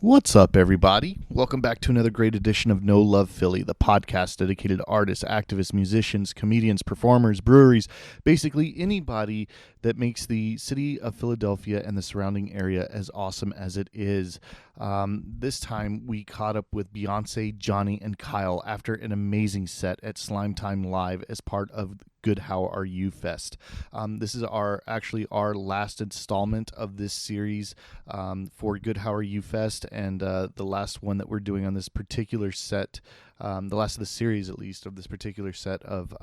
What's up, everybody? Welcome back to another great edition of No Love Philly, the podcast dedicated to artists, activists, musicians, comedians, performers, breweries, basically anybody that makes the city of Philadelphia and the surrounding area as awesome as it is. This time we caught up with Beyonce, Johnny, and Kyle after an amazing set at Slime Time Live as part of Good How Are You Fest. This is our last installment of this series for Good How Are You Fest, and the last one that we're doing on this particular set, the last of the series at least of this particular set of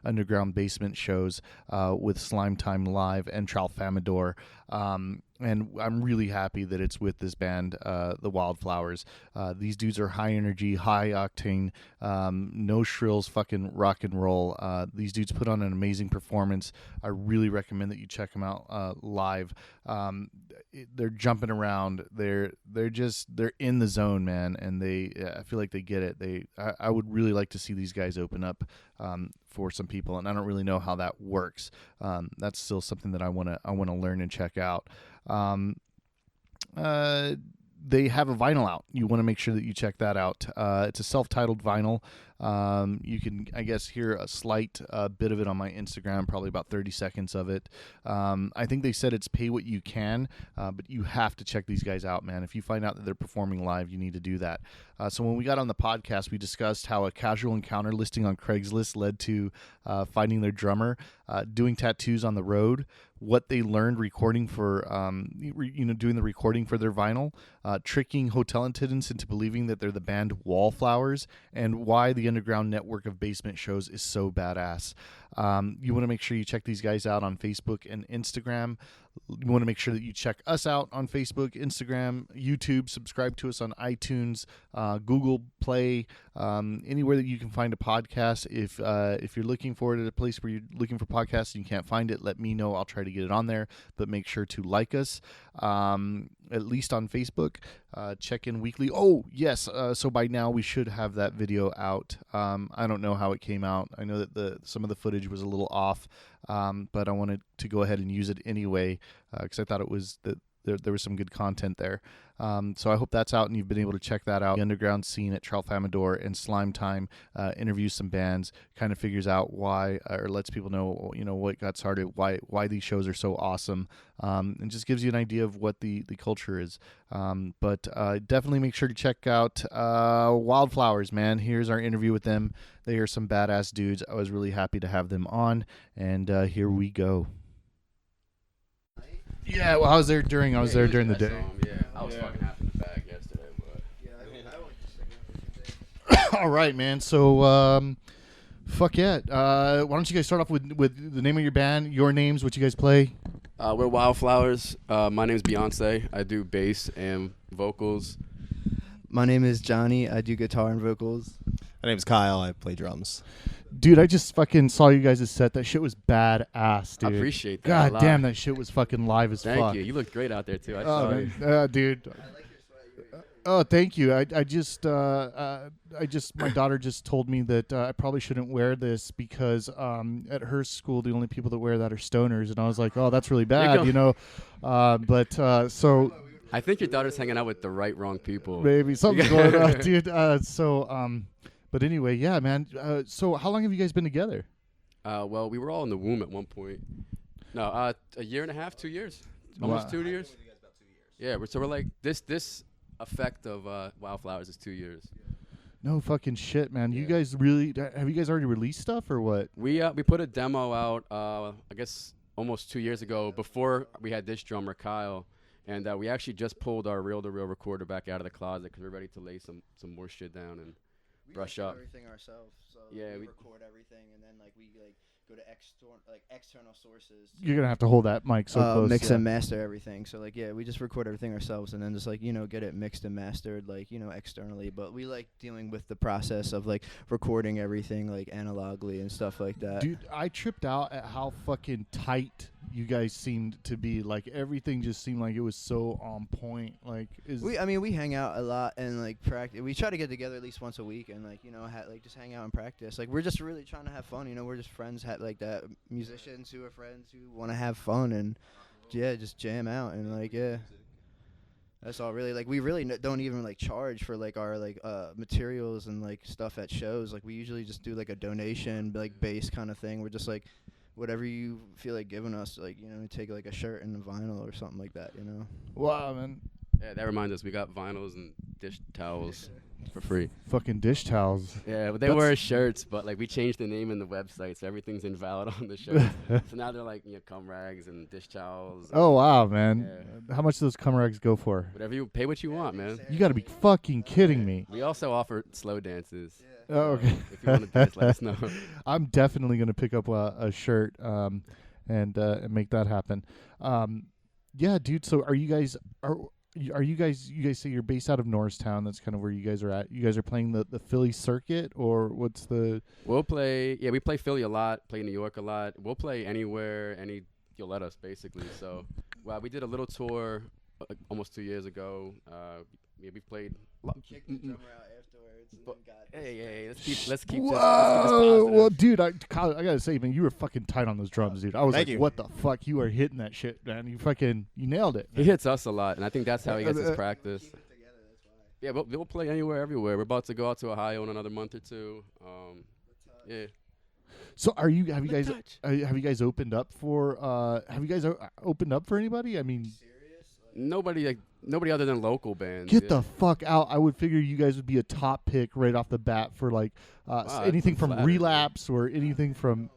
underground basement shows with Slime Time Live and Tralfamadore. And I'm really happy that it's with this band, the Wyldflowers. These dudes are high energy, high octane, no shrills, fucking rock and roll. These dudes put on an amazing performance. I really recommend that you check them out live. They're jumping around. They're in the zone, man, and I feel like they get it. I would really like to see these guys open up for some people, and I don't really know how that works. That's still something that I want to learn and check out. They have a vinyl out. You want to make sure that you check that out. It's a self-titled vinyl. You can, I guess, hear a slight bit of it on my Instagram, probably about 30 seconds of it. I think they said it's pay what you can, but you have to check these guys out, man. If you find out that they're performing live, you need to do that. So when we got on the podcast, we discussed how a casual encounter listing on Craigslist led to finding their drummer, doing tattoos on the road, what they learned recording for, doing the recording for their vinyl, tricking hotel attendants into believing that they're the band Wallflowers, and why the underground network of basement shows is so badass. You want to make sure you check these guys out on Facebook and Instagram. You want to make sure that you check us out on Facebook, Instagram, YouTube, subscribe to us on iTunes, Google Play, anywhere that you can find a podcast. If you're looking for it at a place where you're looking for podcasts and you can't find it, let me know. I'll try to get it on there, but make sure to like us, at least on Facebook. Check in weekly. Oh, yes. So by now we should have that video out. I don't know how it came out. I know that some of the footage was a little off, but I wanted to go ahead and use it anyway because I thought it was that there was some good content there. So I hope that's out and you've been able to check that out. The underground scene at Tralfamadore and Slime Time interviews some bands, kind of figures out why, or lets people know, what got started, why these shows are so awesome, and just gives you an idea of what the culture is. But definitely make sure to check out Wyldflowers, man. Here's our interview with them. They are some badass dudes. I was really happy to have them on, and here we go. Yeah, well, I was there during the day. I was fucking half in the bag yesterday, but All right, man. So, fuck yeah. Why don't you guys start off with the name of your band, your names, what you guys play? we're Wyldflowers. My name's Beyonce. I do bass and vocals. My name is Johnny. I do guitar and vocals. My name's Kyle. I play drums. Dude, I just fucking saw you guys' set. That shit was badass, dude. I appreciate that. God damn, that shit was fucking live as fuck. Thank you. You looked great out there too. I saw you. Dude. Oh, thank you. I just my daughter just told me that I probably shouldn't wear this because at her school the only people that wear that are stoners, and I was like, oh, that's really bad, So I think your daughter's hanging out with the wrong people. maybe something's going on, dude. But anyway, yeah, man. So how long have you guys been together? Well, we were all in the womb at one point. No, a year and a half, 2 years, almost 2 years. Yeah, we're like this effect of Wyldflowers is 2 years. No fucking shit, man. You guys really have you guys already released stuff or what? We put a demo out I guess almost 2 years ago before we had this drummer Kyle, and we actually just pulled our reel-to-reel recorder back out of the closet because we're ready to lay some more shit down and brush up. We everything ourselves, so Yeah, we record everything, and then we go to external sources. You're gonna have to hold that mic so close. Mix and master everything. So we just record everything ourselves, and then just get it mixed and mastered externally. But we like dealing with the process of recording everything analogically and stuff like that. Dude, I tripped out at how fucking tight you guys seemed to be. Everything just seemed like it was so on point. We hang out a lot and practice. We try to get together at least once a week and just hang out and practice. We're just really trying to have fun. We're just friends that, musicians who are friends who want to have fun and just jam out and That's all really. Like we really don't even like charge for like our like materials and like stuff at shows. Like we usually just do like a donation like base kind of thing. We're just like whatever you feel like giving us, like, you know, take like a shirt and a vinyl or something like that, you know. Wow, man. Yeah, that reminds us, we got vinyls and dish towels for free. Fucking dish towels. Yeah, but they were shirts, but like we changed the name in the website, so everything's invalid on the shirt. So now they're like, you know, cum rags and dish towels. Oh wow, man. Yeah. How much do those cum rags go for? Whatever you pay, what you want, man. You got to be fucking kidding me. We also offer slow dances. Oh, okay. If you want to dance, let us know. I'm definitely gonna pick up a shirt and make that happen. Yeah, dude. So are you guys you guys say you're based out of Norristown? That's kind of where you guys are at. You guys are playing the Philly circuit, or what's the? We'll play. Yeah, we play Philly a lot. Play New York a lot. We'll play anywhere. You'll let us basically. So, well, we did a little tour almost 2 years ago. Yeah, we played. Kicked the drummer out afterwards and then got Hey, let's keep Whoa, this positive. well, dude, I gotta say, man, you were fucking tight on those drums, dude. I was Thank like, you. what the fuck? You are hitting that shit, man. You nailed it. He hits us a lot, and I think that's how he gets his practice. Yeah, we'll play anywhere, everywhere. We're about to go out to Ohio in another month or two. Yeah. So have you guys opened up for anybody? I mean, Nobody other than local bands. get the fuck out. I would figure you guys would be a top pick right off the bat for like anything I'm from flattered, Relapse or anything from.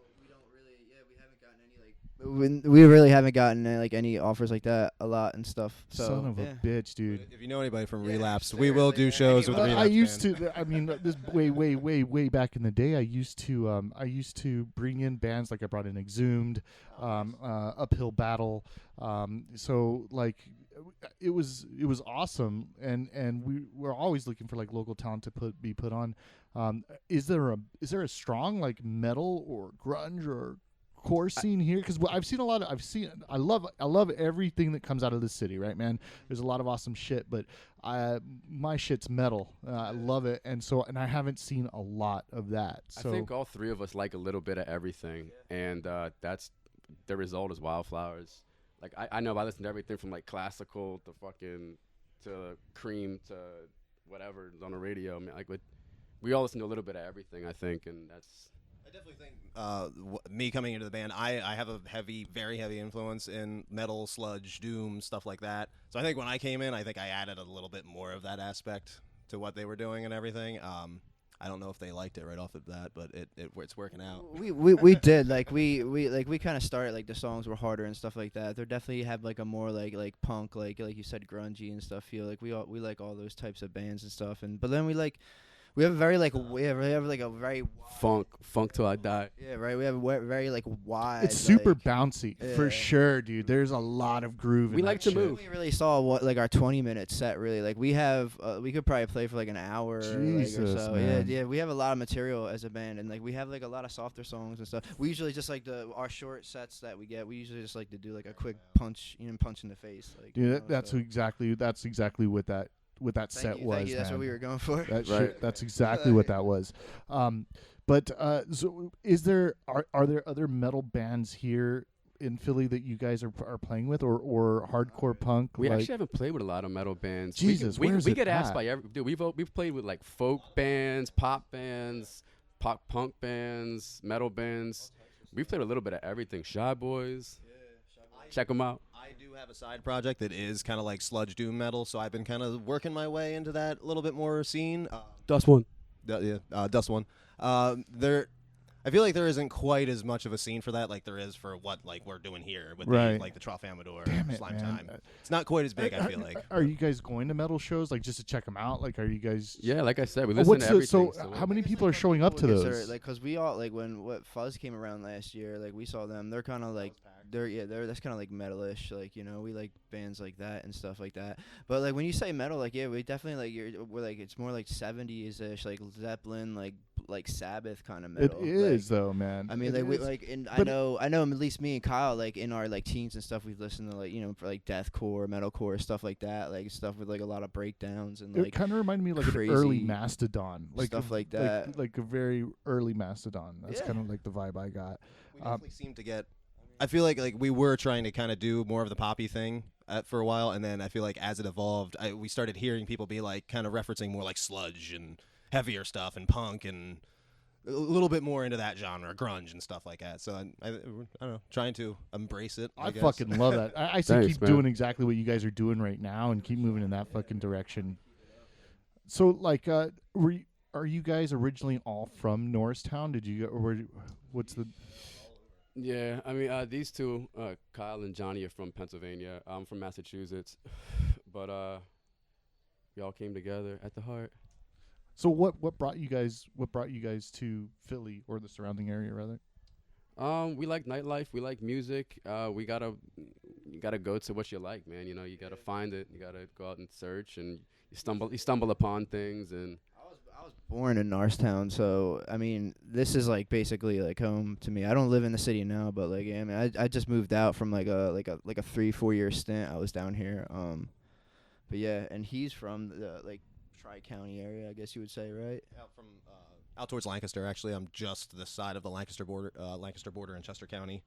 we really haven't gotten like any offers like that a lot and stuff. So Son of a bitch, dude. If you know anybody from Yeah, Relapse, just we will there, do like, shows with the anybody. Relapse I used band. to. I mean, this way back in the day. I used to bring in bands like I brought in Exhumed, Uphill Battle. So like, it was awesome, and we were always looking for like local talent to be put on. Is there a strong like metal or grunge or core scene here? Because I've seen a lot of I love everything that comes out of this city, right, man? There's a lot of awesome shit, but my shit's metal. I love it, and I haven't seen a lot of that. So I think all three of us like a little bit of everything, and that's the result is Wyldflowers. Like I know I listen to everything from like classical to Cream to whatever is on the radio. I mean, like we all listen to a little bit of everything, I think, and that's. I definitely think me coming into the band, I have a very heavy influence in metal, sludge, doom, stuff like that. So I think when I came in, I think I added a little bit more of that aspect to what they were doing and everything. I don't know if they liked it right off the bat, but it's working out. We did like we kind of started like the songs were harder and stuff like that. They definitely have like a more like punk like you said grungy and stuff feel. Like we like all those types of bands and stuff. But then we have a very a very Funk till I die. yeah, right. We have a very like wide. it's super like, bouncy for yeah. sure, dude. There's a lot of groove. We in like that to shit. move. We really saw what like our 20-minute set really like we have we could probably play for like an hour Jesus, or so. man. Yeah, we have a lot of material as a band and like we have like a lot of softer songs and stuff. We usually just like our short sets that we get. We usually just like to do like a quick punch in the face. Like, Dude, you know, that's so. exactly what that Thank set you, was. thank you. That's man. what we were going for. That Right. shit, that's exactly what that was. But so are there other metal bands here in Philly that you guys are playing with, or hardcore punk? We like, actually haven't played with a lot of metal bands. Jesus, we where's we it get asked at? by dude. We've played with like folk bands, pop bands, pop punk bands, metal bands. We've played a little bit of everything. Shy Boys. Check them out. I do have a side project that is kind of like sludge doom metal, so I've been kind of working my way into that a little bit more scene. Dust One. Dust One. I feel like there isn't quite as much of a scene for that, like there is for what like we're doing here with Right. the Trough Amador Damn it, Slime man. Time. It's not quite as big. I feel like. Are you guys going to metal shows like just to check them out? Like, are you guys? Yeah, like I said, we listen to everything. So how many people are showing up to those? Like, cause we all like when Fuzz came around last year, like we saw them. They're kind of like that's kind of like metalish. Like we like bands like that and stuff like that. But like when you say metal, like we definitely we're like it's more like 70s ish, like Zeppelin, like Sabbath kind of metal. It is like, though, man. I mean, It like we is. like, and I But know at least me and Kyle, like in our like teens and stuff, we've listened to like for like deathcore, metalcore, stuff like that, like stuff with like a lot of breakdowns and It like kind of reminded me of, like an crazy early Mastodon, like stuff like that. like a very early Mastodon. That's Yeah. kind of like the vibe I got. We definitely seem to get. I feel like we were trying to kind of do more of the poppy thing for a while, and then I feel like as it evolved, we started hearing people be like kind of referencing more like sludge and heavier stuff and punk and a little bit more into that genre, grunge and stuff like that. So I don't know, trying to embrace it. I guess. fucking love that. I say Thanks, keep man. doing exactly what you guys are doing right now and keep moving in that fucking direction. So, like, are you guys originally all from Norristown? Did you, or what's the? Yeah, I mean, these two, Kyle and Johnny, are from Pennsylvania. I'm from Massachusetts, but we all came together at the heart. So what brought you guys to Philly or the surrounding area rather? We like nightlife. We like music. You gotta go to what you like, man. You know, you gotta find it. You gotta go out and search, and you stumble upon things. And I was born in Norristown, so I mean, this is like basically like home to me. I don't live in the city now, but like, yeah, I mean, I just moved out from like a 3-4 year stint. I was down here. But yeah, and he's from the like Tri-County area, I guess you would say, right? Out towards Lancaster. Actually, I'm just this side of the Lancaster border in Chester County.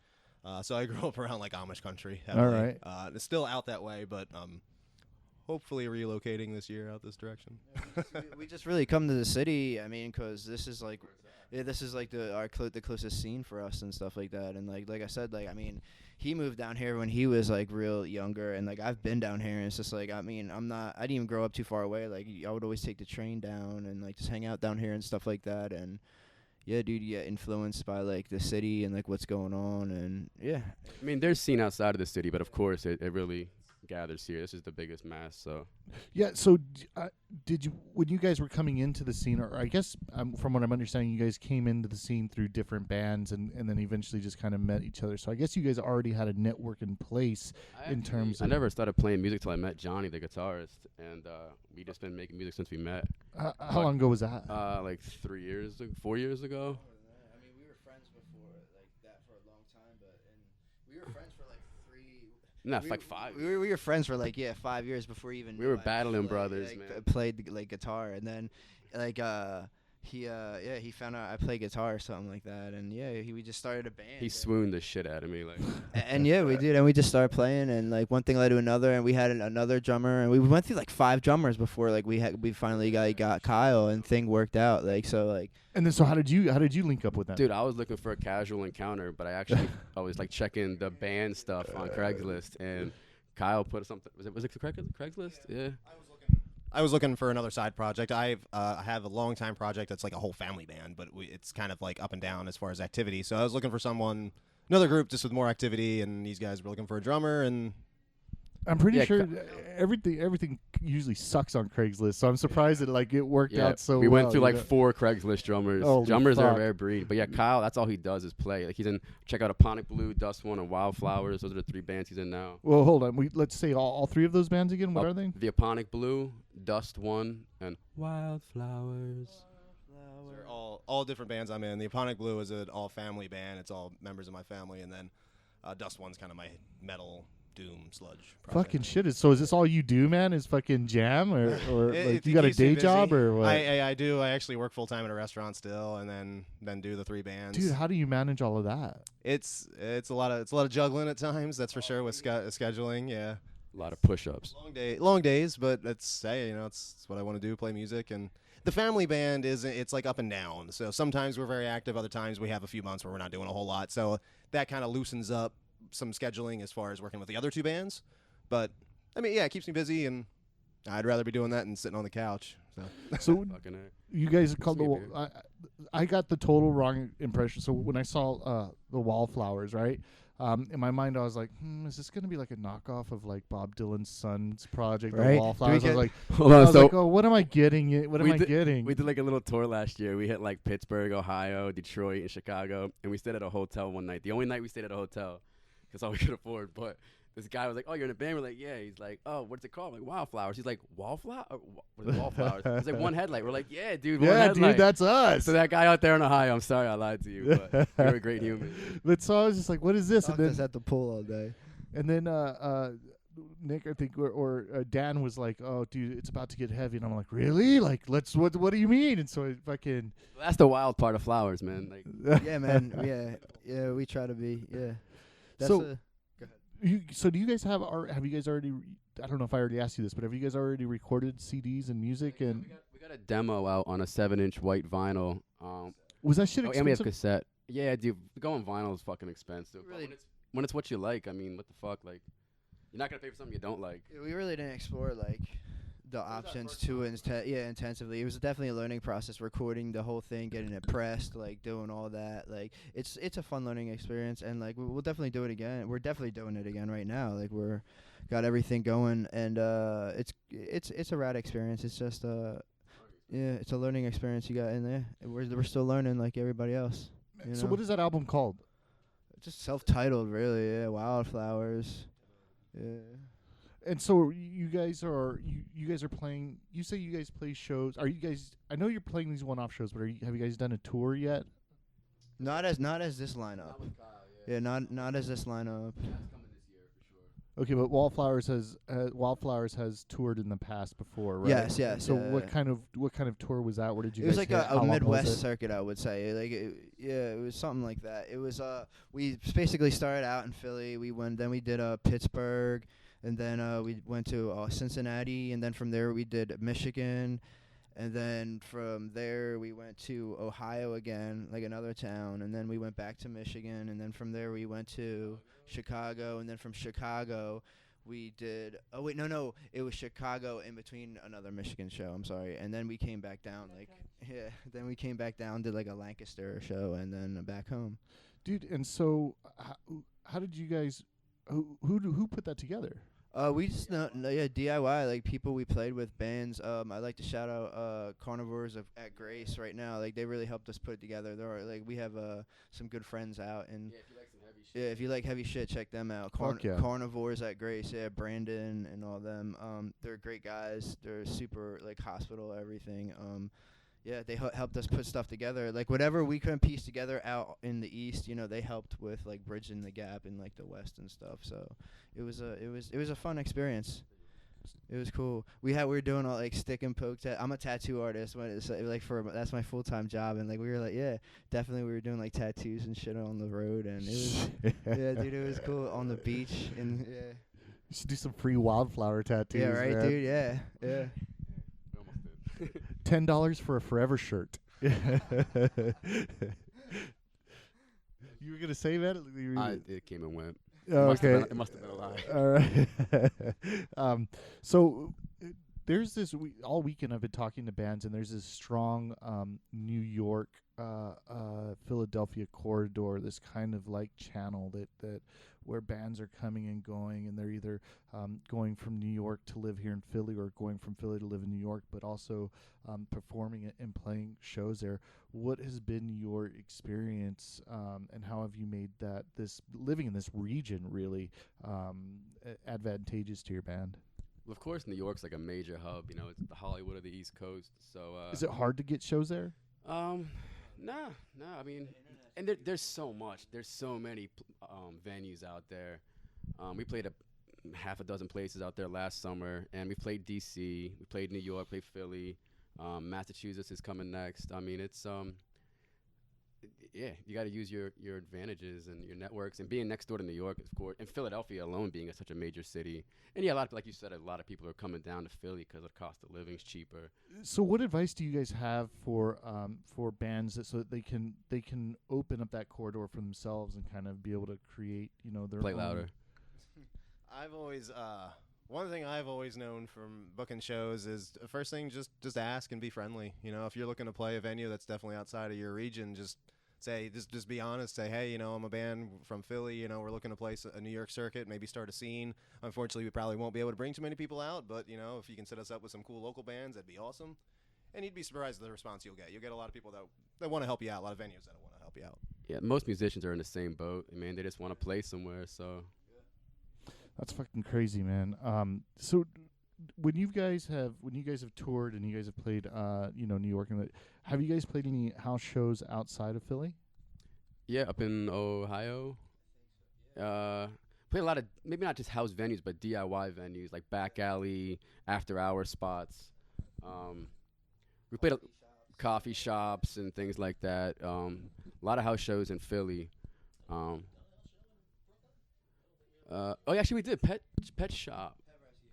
So I grew up around like Amish country. All right. It's still out that way, but hopefully relocating this year out this direction. We just really come to the city. I mean, because this is like, the closest scene for us and stuff like that. And like I said, like I mean, he moved down here when he was like real younger, and like I've been down here, and it's just like I mean, I didn't even grow up too far away. Like I would always take the train down and like just hang out down here and stuff like that. And yeah, dude, you get influenced by like the city and like what's going on, and yeah. I mean, there's scene outside of the city, but of course, it really gathers here. This is the biggest mass, so. Yeah. So, did you when you guys were coming into the scene, or I guess from what I'm understanding, you guys came into the scene through different bands, and then eventually just kind of met each other. So I guess you guys already had a network in place I never started playing music till I met Johnny, the guitarist, and we just been making music since we met. How long ago was that? Like 4 years ago. I mean, we were friends before like that for a long time, we were friends for like 3. Like 5. We were friends for like 5 years before we even. We were battling brothers, like, man. Played like guitar, and then like he found out I play guitar or something like that, and we just started a band. He swooned the shit out of me, like. And yeah, we did, and we just started playing, and like one thing led to another, and we had another drummer, and we went through like 5 drummers before like we finally got Kyle, and thing worked out, like so like. And then so how did you link up with them? Dude, I was looking for a casual encounter, but I was like checking the band stuff on Craigslist, and Kyle put something. Was it Craigslist? Yeah. I was looking for another side project. I have a long time project that's like a whole family band, but it's kind of like up and down as far as activity. So I was looking for another group just with more activity, and these guys were looking for a drummer, and I'm pretty sure everything usually sucks on Craigslist, so I'm surprised that it worked out so well. We went through like 4 Craigslist drummers. Holy drummers fuck. are a rare breed. But yeah, Kyle, that's all he does is play. Like he's in, check out Aponic Blue, Dust One, and Wyldflowers. Those are the 3 bands he's in now. Well, hold on. Let's say all 3 of those bands again. What are they? The Aponic Blue, Dust One, and Wyldflowers. They're all different bands I'm in. The Aponic Blue is an all family band. It's all members of my family, and then Dust One's kind of my metal doom sludge project. Fucking shit. So is this all you do, man? Is fucking jam or like you got a keeps me day busy. job or what? I do. I actually work full time at a restaurant still, and then do the 3 bands. Dude, how do you manage all of that? It's a lot of juggling at times. That's for sure with scheduling. Yeah, A lot of push-ups. Long days, but it's what I want to do. Play music, and the family band it's like up and down. So sometimes we're very active. Other times we have a few months where we're not doing a whole lot. So that kind of loosens up some scheduling as far as working with the other 2 bands. But I mean, yeah, it keeps me busy, and I'd rather be doing that than sitting on the couch. So you guys called I got the total wrong impression. So when I saw the Wyldflowers, right? In my mind, I was like, is this going to be like a knockoff of like Bob Dylan's son's project, right? The Wyldflowers? I was like, hold on, oh, what am I getting? What am I getting? We did like a little tour last year. We hit like Pittsburgh, Ohio, Detroit, and Chicago, and we stayed at a hotel one night. The only night we stayed at a hotel. That's all we could afford. But this guy was like, "Oh, you're in a band?" We're like, "Yeah." He's like, "Oh, what's it called?" I'm like, Wyldflowers. He's like, "Wallflower? What is Wyldflowers?" He's like, "One headlight." We're like, "Yeah, dude, one headlight." Dude, that's us. So that guy out there in Ohio, I'm sorry I lied to you, but you're a great human. But so I was just like, "What is this?" Talked us at the pool all day. And then Nick, I think, or Dan was like, "Oh, dude, it's about to get heavy," and I'm like, "Really? Like, let's. What do you mean?" And so I fucking. Well, that's the wild part of flowers, man. Like, Yeah, man. Yeah, we try to be. Yeah. That's So- So do you guys have you guys already? I don't know if I already asked you this, but have you guys already recorded CDs and music? Yeah, And we got a demo out on a 7-inch white vinyl. was that shit Oh, and we have expensive? cassette. Yeah, dude, going vinyl is fucking expensive. But Really- when it's what you like, I mean, what the fuck? Like, you're not gonna pay for something you don't like. Yeah, we really didn't explore like the options too intensively. It was definitely a learning process, recording the whole thing, getting it pressed, like doing all that. Like it's a fun learning experience, and like we'll definitely do it again. We're definitely doing it again right now. Like we're got everything going, and it's a rad experience. It's just yeah, it's a learning experience you got in there. And we're still learning like everybody else. You So know? what is that album called? Just self-titled, really. Yeah, Wyldflowers. Yeah. And so you guys are playing. You say you guys play shows. Are you guys? I know you're playing these one-off shows, but have you guys done a tour yet? Not as this lineup. Not with Kyle, Yeah, not as this lineup. That's coming this year for sure. Okay, but Wildflowers has toured in the past before, right? Yes, yes. So yeah, what yeah. kind of tour was that? Where did you? It was guys like hit? How long a was Midwest it? circuit, I would say. It was something like that. It was we basically started out in Philly. Then we did Pittsburgh, and then we went to Cincinnati, and then from there we did Michigan, and then from there we went to Ohio again, like another town, and then we went back to Michigan, and then from there we went to Chicago, and then from Chicago we did it was Chicago in between another Michigan show, I'm sorry, and then we came back down then we came back down, did like a Lancaster show, and then back home. Dude, and so how did you guys? Who put that together? We just DIY, like people we played with, bands. I'd like to shout out Carnivores at Grace right now. Like they really helped us put it together. We have some good friends out, and Yeah, if you like some heavy shit. yeah, if you like heavy shit, check them out. Fuck yeah. Carnivores at Grace, yeah, Brandon and all them. They're great guys. They're super like hospital everything. Yeah, they helped us put stuff together. Like whatever we couldn't piece together out in the East, they helped with like bridging the gap in like the West and stuff. So it was a fun experience. It was cool. We were doing all like stick and poke. I'm a tattoo artist. That's my full-time job, and like we were like, yeah, definitely we were doing like tattoos and shit on the road, and it was yeah, dude, it was cool on the beach, and yeah. You should do some free wildflower tattoos. Yeah, right, man. dude. Yeah, yeah. We almost did. $10 for a forever shirt. You were gonna say that? It came and went. Oh, okay. It must have been a lie. All right. So there's this all weekend I've been talking to bands, and there's this strong New York, Philadelphia corridor. This kind of like channel that where bands are coming and going, and they're either going from New York to live here in Philly, or going from Philly to live in New York, but also performing and playing shows there. What has been your experience, and how have you made this living in this region really advantageous to your band? Well, of course, New York's like a major hub. It's the Hollywood of the East Coast. So Is it hard to get shows there? Nah. I mean, and there's so much. There's so many venues out there. We played half a dozen places out there last summer, and we played D.C., we played New York, played Philly. Massachusetts is coming next. I mean, it's yeah, you got to use your advantages and your networks, and being next door to New York, of course, and Philadelphia alone being such a major city. And yeah, like you said, a lot of people are coming down to Philly because the cost of living's cheaper. So, what advice do you guys have for bands so that they can open up that corridor for themselves and kind of be able to create, their Play own? louder. I've always one thing I've always known from booking shows is the first thing, just ask and be friendly. If you're looking to play a venue that's definitely outside of your region, just be honest. Say, hey, I'm a band from Philly. We're looking to play a New York circuit, maybe start a scene. Unfortunately, we probably won't be able to bring too many people out, but if you can set us up with some cool local bands, that'd be awesome. And you'd be surprised at the response you'll get. You'll get a lot of people that want to help you out, a lot of venues that want to help you out. Yeah, most musicians are in the same boat. I mean, they just want to play somewhere. So That's fucking crazy, man. So when you guys have toured and you guys have played, New York, have you guys played any house shows outside of Philly? yeah, up in Ohio. Played a lot of, maybe not just house venues, but DIY venues like back alley, after hour spots. We played coffee shops and things like that. A lot of house shows in Philly. Oh, yeah, actually, we did pet shop,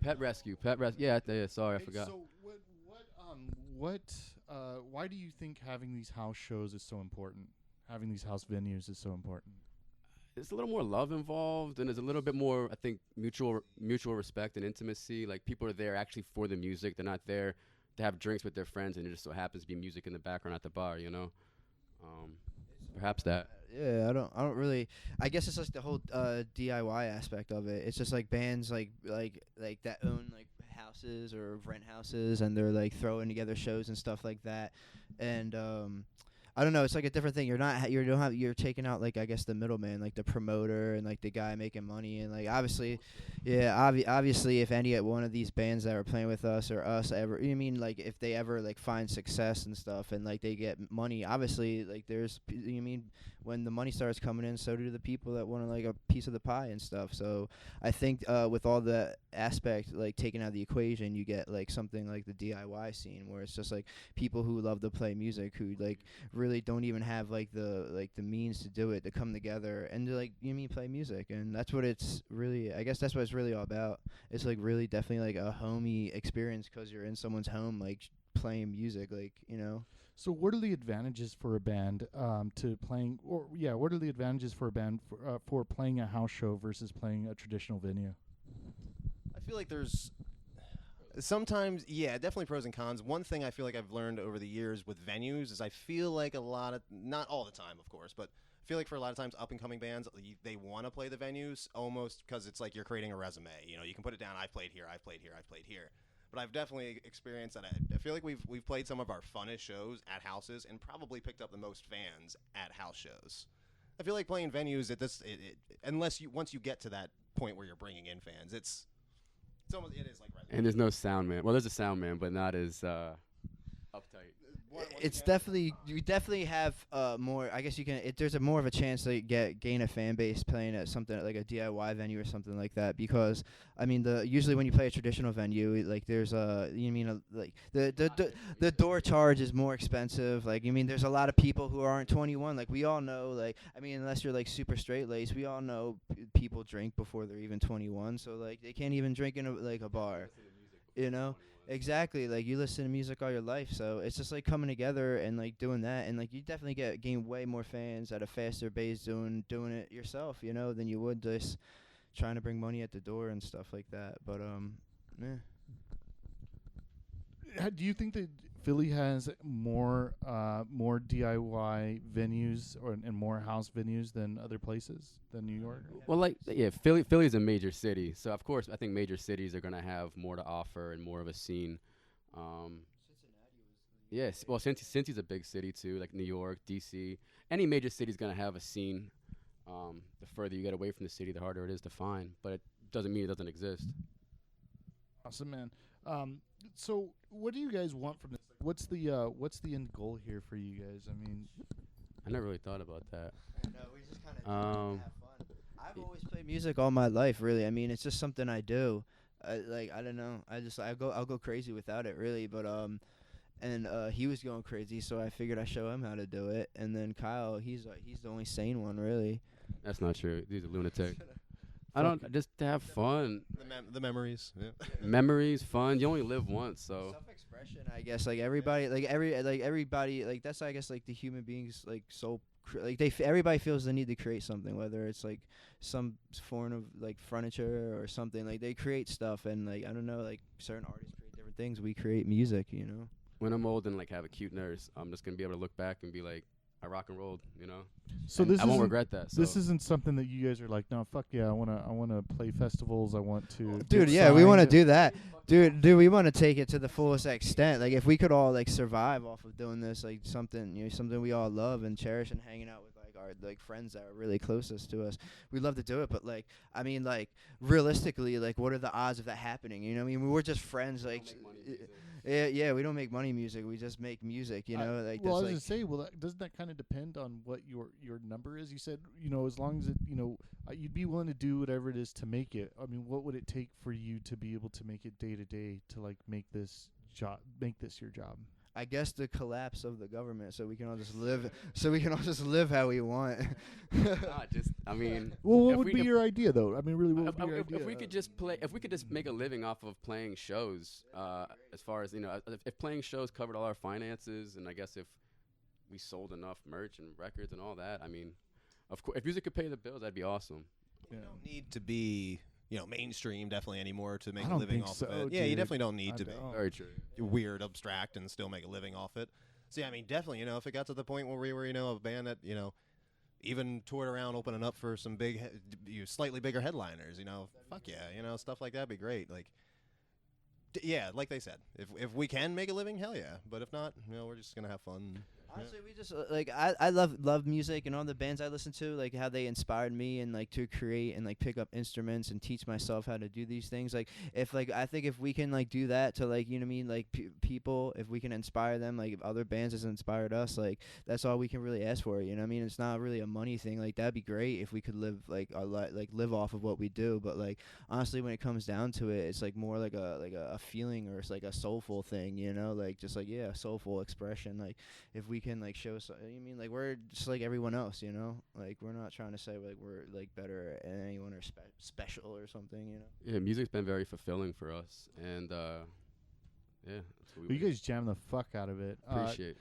pet rescue. Yeah, yeah. Sorry, I forgot. So what why do you think having these house shows is so important? Having these house venues is so important. There's a little more love involved, and there's a little bit more, I think, mutual respect and intimacy. Like people are there actually for the music. They're not there to have drinks with their friends, and it just so happens to be music in the background at the bar. Um, perhaps that. Yeah, I don't really. I guess it's just the whole DIY aspect of it. It's just like bands like that own like houses or rent houses, and they're like throwing together shows and stuff like that. And I don't know. It's like a different thing. You're taking out like I guess the middleman, like the promoter and like the guy making money, and like obviously, yeah, obviously if any one of these bands that are playing with us or us ever, you mean like if they ever like find success and stuff and like they get money, obviously like you mean when the money starts coming in, so do the people that want like a piece of the pie and stuff. So I think with all the aspect like taken out of the equation, you get like something like the DIY scene where it's just like people who love to play music who like really don't even have like the means to do it to come together and to, like you mean play music. And that's what it's really, I guess that's what it's really all about. It's like really definitely like a homey experience because you're in someone's home like playing music, like So what are the advantages for a band what are the advantages for a band for playing a house show versus playing a traditional venue? I feel like there's sometimes, yeah, definitely pros and cons. One thing I feel like I've learned over the years with venues is I feel like a lot of, not all the time, of course, but I feel like for a lot of times up and coming bands, they want to play the venues almost because it's like you're creating a resume. You can put it down. I've played here. I've played here. I've played here. But I've definitely experienced that. I feel like we've played some of our funnest shows at houses and probably picked up the most fans at house shows. I feel like playing venues at this, unless once you get to that point where you're bringing in fans, it is like. And there's no sound man. Well, there's a sound man, but not as uptight. It's definitely you definitely have more. I guess you can. There's a more of a chance to gain a fan base playing at something like a DIY venue or something like that. Because I mean, usually when you play a traditional venue, like there's like the door charge is more expensive. Like you mean there's a lot of people who aren't 21. Like we all know. Like I mean, unless you're like super straight laced, we all know people drink before they're even 21. So like they can't even drink in a bar. Exactly, like you listen to music all your life, so it's just like coming together and like doing that, and like you definitely gain way more fans at a faster pace doing it yourself, than you would just trying to bring money at the door and stuff like that. But yeah. Do you think that Philly has more DIY venues and more house venues than other places than New York? Well, like yeah, Philly's a major city, so of course I think major cities are gonna have more to offer and more of a scene. Yes, well, Cincy's a big city too, like New York, DC. Any major city's gonna have a scene. The further you get away from the city, the harder it is to find, but it doesn't mean it doesn't exist. Awesome, man. So what do you guys want from this? What's the end goal here for you guys? I mean, I never really thought about that. No, we just kind of have fun. I've always played music all my life, really. I mean, it's just something I do. I don't know. I'll go crazy without it, really. But and he was going crazy, so I figured I'd show him how to do it. And then Kyle, he's the only sane one, really. That's not true. He's a lunatic. I don't just to have fun. The memories. Yeah. Memories, fun. You only live once, so. Self-expression, I guess. Like everybody, everybody, like that's I guess like the human beings like soul. Everybody feels the need to create something, whether it's like some form of like furniture or something. Like they create stuff, and like I don't know, like certain artists create different things. We create music, When I'm old and like have a cute nurse, I'm just gonna be able to look back and be like, I rock and rolled, So and this I won't regret that. So. This isn't something that you guys are like, no, fuck yeah, I wanna play festivals. I want to. Dude, get yeah, we want to signed." do that. Dude, we want to take it to the fullest extent. Like if we could all like survive off of doing this, like something, something we all love and cherish, and hanging out with like our like friends that are really closest to us, we'd love to do it. But like, I mean, like realistically, like what are the odds of that happening? I mean, we're just friends, like. Yeah, we don't make money music. We just make music, like. Well, that's I was like gonna say, doesn't that kind of depend on what your number is? You said, as long as it, you'd be willing to do whatever it is to make it. I mean, what would it take for you to be able to make it day to day to like make this your job? I guess the collapse of the government, so we can all just live. So we can all just live how we want. I mean, Well, what if would we- be if- your idea, though? I mean, really, what would be your if idea? we could just play, if we could just make a living off of playing shows, as far as if playing shows covered all our finances, and I guess if we sold enough merch and records and all that, I mean, of course, if music could pay the bills, that'd be awesome. Yeah. You don't need to be, mainstream definitely anymore to make I a don't living think off so, of it. Yeah, you dude. definitely don't need I to be don't. Very true. weird, abstract, and still make a living off it. So yeah, I mean, definitely, if it got to the point where we were, a band that, even toured around opening up for some big, slightly bigger headliners, fuck yeah, stuff like that'd be great. Like, yeah, like they said, if we can make a living, hell yeah. But if not, we're just gonna have fun. Honestly, we just I love music and all the bands I listen to, like how they inspired me and like to create and like pick up instruments and teach myself how to do these things. Like I think if we can like do that to like like people, if we can inspire them, like if other bands has inspired us, like that's all we can really ask for. You know what I mean? It's not really a money thing. Like that'd be great if we could live like live off of what we do. But like honestly, when it comes down to it, it's like more like a feeling, or it's like a soulful thing. Like just like a soulful expression. Like if we can like show like we're just like everyone else, like we're not trying to say like we're like better than anyone or special or something, Yeah, music's been very fulfilling for us, and yeah, that's what But you guys jam the fuck out of it. appreciate.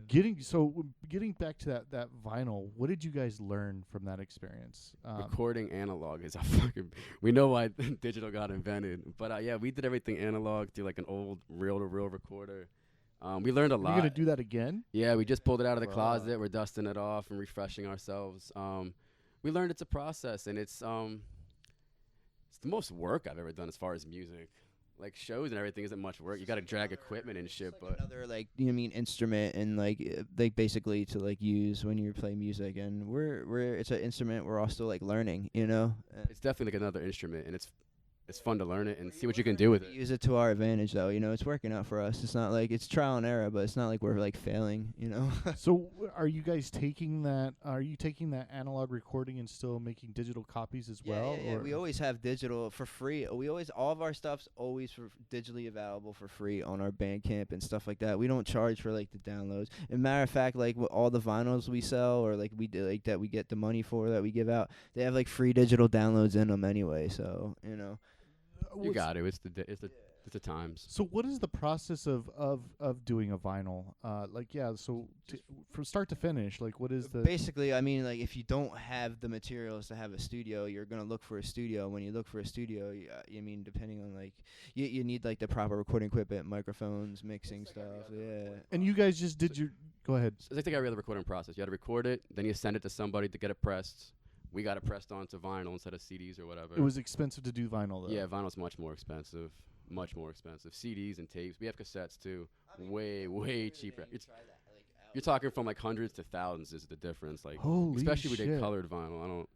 Getting back to that vinyl, what did you guys learn from that experience? Recording analog is a fucking. We know why digital got invented, but yeah, we did everything analog through like an old reel-to-reel recorder. We learned a lot. You're gonna do that again? Yeah, we just pulled it out of the Wow. closet. We're dusting it off and refreshing ourselves. We learned it's a process, and it's the most work I've ever done as far as music. Like shows and everything isn't much work. You got to drag equipment and shit, like but another like instrument and like basically to like use when you play music, and we're it's an instrument we're all still like learning, it's definitely like another instrument, and it's fun to learn it and see what you can do with it. Use it to our advantage though, it's working out for us. It's not like it's trial and error, but it's not like we're like failing, So are you guys taking that? Are you taking that analog recording and still making digital copies as well? Yeah. Or We always have digital for free. All of our stuff's always digitally available for free on our Bandcamp and stuff like that. We don't charge for like the downloads. As a matter of fact, like all the vinyls we sell or like we do, like that we get the money for that we give out, they have like free digital downloads in them anyway. So You got it. It's the times. So what is the process of doing a vinyl? From start to finish, like what is the basically, I mean, like if you don't have the materials to have a studio, you're gonna look for a studio. When you look for a studio, I mean, depending on like you need like the proper recording equipment, microphones, mixing stuff. Yeah. And you guys just did your go ahead. So it's like every other recording process. You got to record it, then you send it to somebody to get it pressed. We got it pressed onto vinyl instead of CDs or whatever. It was expensive to do vinyl though. Yeah, vinyl's much more expensive. Much more expensive. CDs and tapes. We have cassettes too. Way cheaper. You're talking from like hundreds to thousands is the difference. Like Holy especially we did shit. colored vinyl.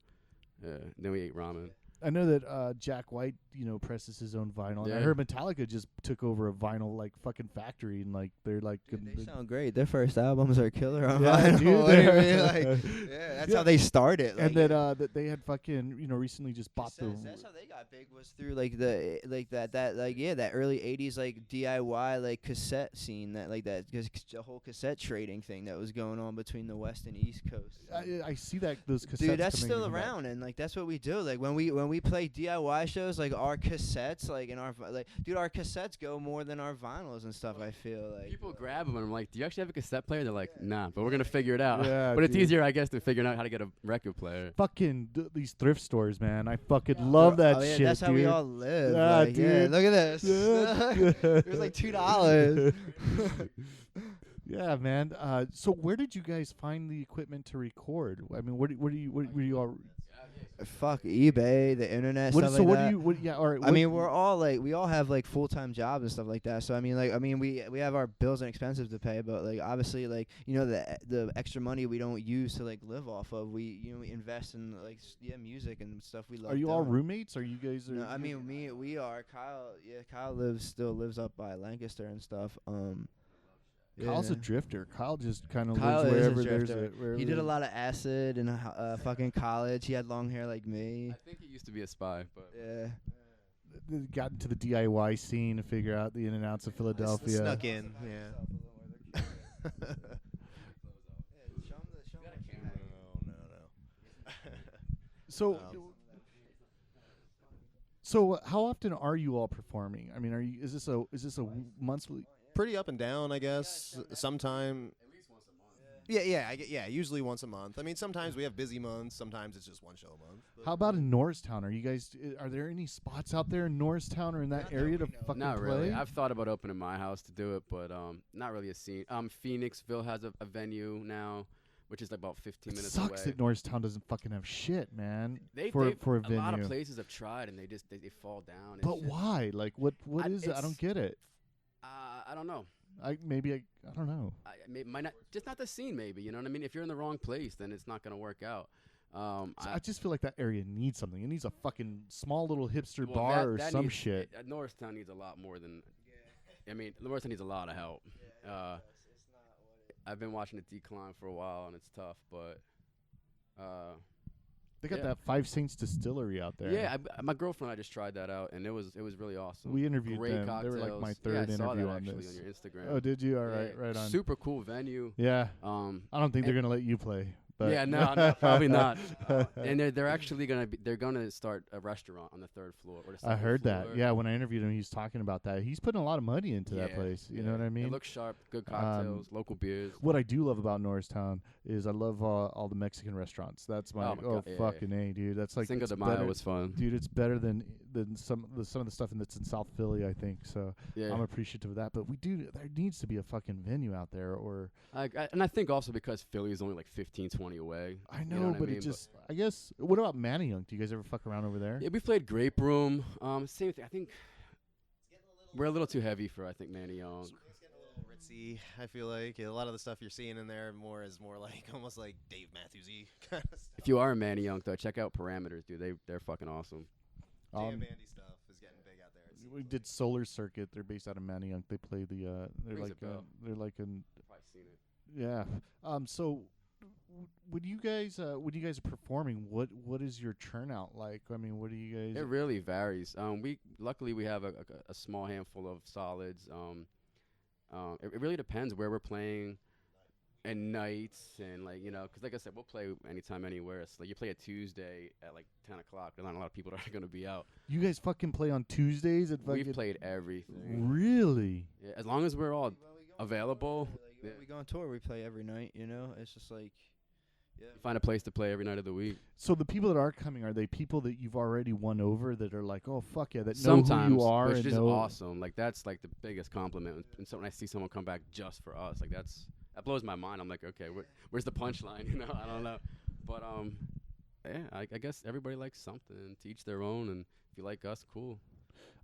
Then we ate ramen. I know that Jack White, presses his own vinyl. And I Yeah. heard Metallica just took over a vinyl like fucking factory, and like they're like Dude, they sound great. Their first albums are killer on Yeah, vinyl. dude, What do you they're- mean? Like, that's Yeah. how they started. Like, and then that they had fucking recently just bought the that's how they got big, was through like that early '80s like DIY like cassette scene, the whole cassette trading thing that was going on between the West and East Coast. I see that those cassettes. Dude, that's coming still in back. around, and like that's what we do. Like when we play DIY shows, like our cassettes, like in our dude, our cassettes go more than our vinyls and stuff. I feel like People grab them and I'm like, do you actually have a cassette player? They're like, nah, but we're going to figure it out. Yeah, but it's dude. easier, I guess, than figuring out how to get a record player. Fucking these thrift stores, man. I fucking love that oh, yeah, shit. that's how dude. we all live. Yeah, like, yeah, dude. look at this. It was like $2. Yeah, man. So where did you guys find the equipment to record? I mean, where do you all? Fuck eBay, the internet, What, stuff so like what that. do you? What, yeah, all right. I mean, we're all like, we all have like full-time jobs and stuff like that. So I mean, we have our bills and expenses to pay, but like obviously, like the extra money we don't use to like live off of. We we invest in like music and stuff we love. Are you all doing. roommates? Are you guys? No, I mean we are. Kyle still lives up by Lancaster and stuff. Kyle's a yeah. drifter. Kyle just kind of Kyle lives is a wherever there's drifter. wherever He did a there's- lot of acid in fucking college. He had long hair like me. I think he used to be a spy, but Yeah. Got into the DIY scene to figure out the in and outs of Philadelphia. Snuck in, yeah. So, Um, so how often are you all performing? I mean, is this a monthly? Pretty up and down, I guess. Sometime. Yeah. Usually once a month. I mean, sometimes we have busy months. Sometimes it's just one show a month. How about in Norristown? Are there any spots out there in Norristown or in that area to fucking Not play? really. I've thought about opening my house to do it, but not really a scene. Phoenixville has a venue now, which is like about 15 It minutes sucks away. that Norristown doesn't fucking have shit, man. They've for a venue. lot of places have tried and they fall down. But why? Like, what is it? I don't get it. I don't know. I don't know. Might not, just not the scene. Maybe, you know what I mean. If you're in the wrong place, then it's not gonna work out. I just feel like that area needs something. It needs a fucking small little hipster well, bar or that some needs, shit. Norristown needs a lot more than. I mean, Norristown needs a lot of help. I've been watching it decline for a while, and it's tough. But They got that Five Saints Distillery out there. yeah, my girlfriend and I just tried that out, and it was really awesome. We interviewed Great them. Cocktails. They were like my Yeah, third I saw interview that on actually this. on your Instagram. Oh, did you? All Yeah, right on. Super cool venue. Yeah. I don't think they're and- gonna let you play. But Yeah, no, probably not. And they're actually they're gonna start a restaurant on the third floor. Or the I heard second that. floor. Yeah, when I interviewed him, he was talking about that. He's putting a lot of money into that Yeah, place. You yeah. know what I mean? It looks sharp, good cocktails, local beers. What I do love about Norristown is I love all the Mexican restaurants. That's my Oh my God, yeah, fucking A, dude. That's like Cinco it's de Mayo better- was fun. Dude, it's better than some of the stuff that's in South Philly, I think. So Yeah, I'm appreciative of that. But there needs to be a fucking venue out there, or and I think also because Philly is only like 15, 20 away. I you know, what but I mean? it just I guess. What about Manayunk? Do you guys ever fuck around over there? Yeah, we played Grape Room. Same thing. I think we're a little too heavy for Manny Young. It's getting a little ritzy. I feel like a lot of the stuff you're seeing in there is more like almost like Dave Matthews-y kind of stuff. If you are a Manny Young though, check out Parameters, dude. They're fucking awesome. Jam bandy stuff is getting big out there. it seems We like. did Solar Circuit. They're based out of Manayunk. They play the. They're Rings like a bell. they're like an You've probably seen it. yeah. So when you guys are performing, what is your turnout like? I mean, what do you guys? It really varies. Luckily we have a small handful of solids. It really depends where we're playing, and nights, and because like I said, we'll play anytime, anywhere. It's like you play a Tuesday at like 10 o'clock. There's not a lot of people that are gonna be out. You guys fucking play on Tuesdays at We've fucking played everything. really. Yeah, as long as we're all available, When we go on tour, we play every night. You know, it's just like, yeah. find a place to play every night of the week. So the people that are coming, are they people that you've already won over that are like, oh fuck yeah, that Sometimes, know who you are which and is know awesome. Like that's like the biggest compliment. And so when I see someone come back just for us, like that blows my mind. I'm like, okay, where's the punchline? I don't know. But yeah, I guess everybody likes something. To each their own. And if you like us, cool.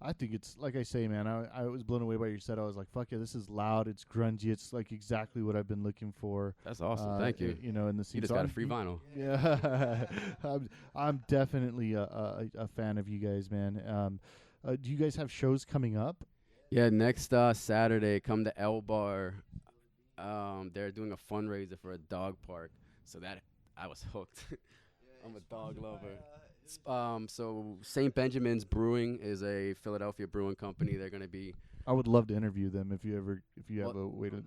I think it's like I say, man. I was blown away by your set. I was like, fuck yeah, this is loud. It's grungy. It's like exactly what I've been looking for. That's awesome. Thank you. You know, in the scene. You just So got a I'm- free vinyl. Yeah, I'm definitely a fan of you guys, man. Do you guys have shows coming up? Yeah, next Saturday, come to L Bar. They're doing a fundraiser for a dog park. So that I was hooked. I'm a dog lover. So St. Benjamin's Brewing is a Philadelphia brewing company. They're going to be. I would love to interview them if you have Well, a way to.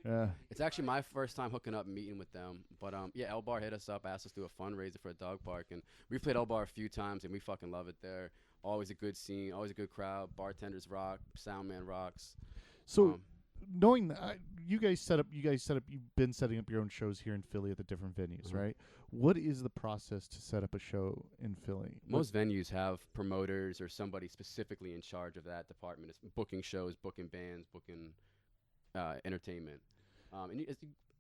Yeah. It's actually my first time hooking up and meeting with them. But yeah, El Bar hit us up, asked us to do a fundraiser for a dog park, and we've played El Bar a few times, and we fucking love it there. Always a good scene, always a good crowd. Bartenders rock, sound man rocks. So knowing that you've been setting up your own shows here in Philly at the different venues, Mhm. right? What is the process to set up a show in Philly? Most venues have promoters or somebody specifically in charge of that department. It's booking shows, booking bands, booking entertainment. And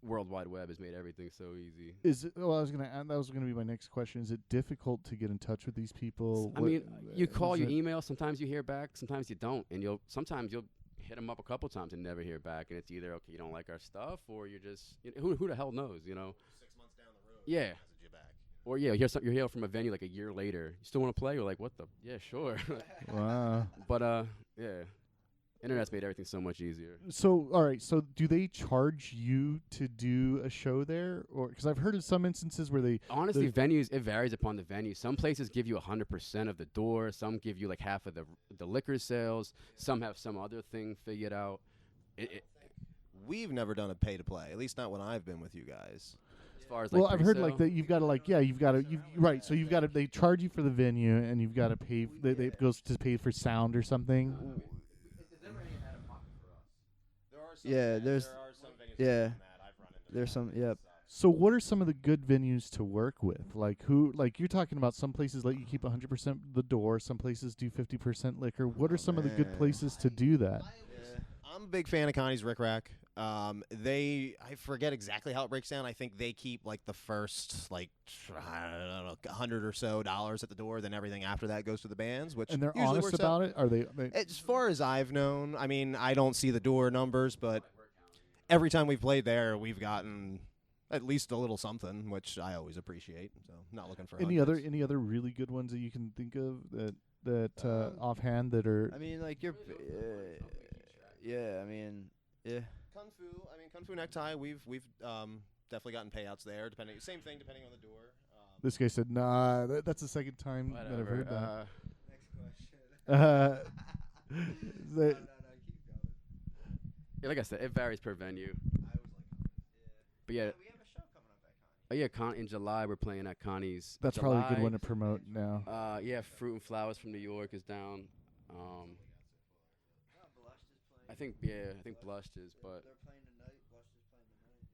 World Wide Web has made everything so easy. Is it? Well, I was gonna add, that was gonna be my next question. Is it difficult to get in touch with these people? I mean, you call, is you it- email. Sometimes you hear back, sometimes you don't, and sometimes you'll hit them up a couple times and never hear back, and it's either okay, you don't like our stuff, or you're just who the hell knows, 6 months down the road. Yeah. Message you back. Or yeah, you hear from a venue like a year later. You still want to play? You're like, what the? Yeah, sure. Wow. But yeah, internet's made everything so much easier. So, all right. So, do they charge you to do a show there, or because I've heard of some instances where they Honestly, venues, it varies upon the venue. Some places give you 100% of the door. Some give you like half of the liquor sales. Some have some other thing figured out. we've never done a pay to play. At least not when I've been with you guys. As far as Well, like I've heard pre-sale? like that you've got to right. So you've got to they charge you for the venue and you've got to pay. They it goes to pay for sound or something. Yeah, there's yeah, there's some yep. So what are some of the good venues to work with? Like you're talking about some places let you keep 100% the door. Some places do 50% liquor. What are some of the good man. places to do that? I'm a big fan of Connie's Rick Rack. I forget exactly how it breaks down. I think they keep like the first I don't know $100 or so at the door. Then everything after that goes to the bands, which And they're usually honest works about out. it? Are they As far as I've known, I mean, I don't see the door numbers, but every time we've played there, we've gotten at least a little something, which I always appreciate. So not looking for any hundreds. other really good ones that you can think of that offhand that are I mean, like you're, yeah. I mean, yeah. Kung Fu Necktie. We've definitely gotten payouts there. Same thing depending on the door. This guy said, "Nah, that's the second time that I've heard Whatever. that." The- Yeah, like I said, it varies per venue. But yeah, We have a show coming up at Connie. in July we're playing at Connie's. that's probably a good July, one to promote now. Yeah, Fruit and Flowers from New York is down. I think Blushed is, but They're playing tonight. Blush is playing tonight.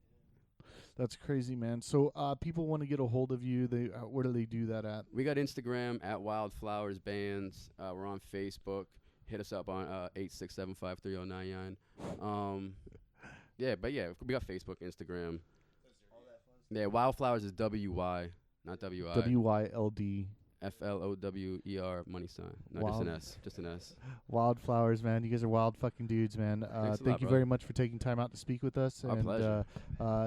That's crazy, man. So people want to get a hold of you. They where do they do that at? we got Instagram at Wyldflowers Bands. We're on Facebook. Hit us up on 8675309. Yeah, we got Facebook, Instagram. Yeah, Wildflowers is WY, not WI. WYLD. FLOWER money sign. No, Wild. just an S. Wildflowers, man. You guys are wild fucking dudes, man. Thanks a Thank lot, you brother. very much for taking time out to speak with us. Our and pleasure.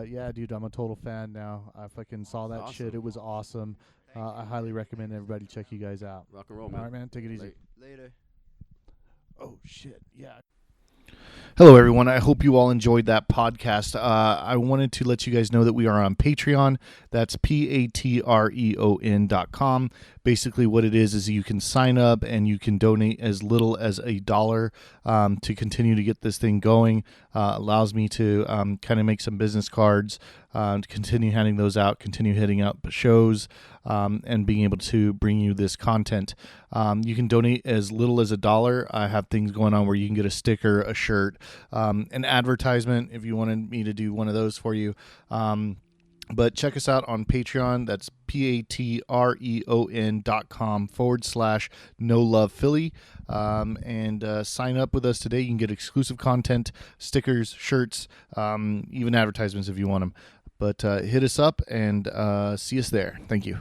Yeah, dude, I'm a total fan now. I fucking saw that shit. Awesome. It was awesome. I highly recommend everybody check you guys out. Rock and roll, All man. right, man. Take it easy. Late. Later. Oh shit. Yeah. Hello, everyone. I hope you all enjoyed that podcast. I wanted to let you guys know that we are on Patreon. That's patreon.com. Basically, what it is you can sign up and you can donate as little as $1 to continue to get this thing going. Allows me to kind of make some business cards, to continue handing those out, continue hitting up shows, and being able to bring you this content. You can donate as little as $1. I have things going on where you can get a sticker, a shirt, an advertisement if you wanted me to do one of those for you. But check us out on Patreon. That's patreon.com/No Love Philly. And sign up with us today. You can get exclusive content, stickers, shirts, even advertisements if you want them. But hit us up and see us there. Thank you.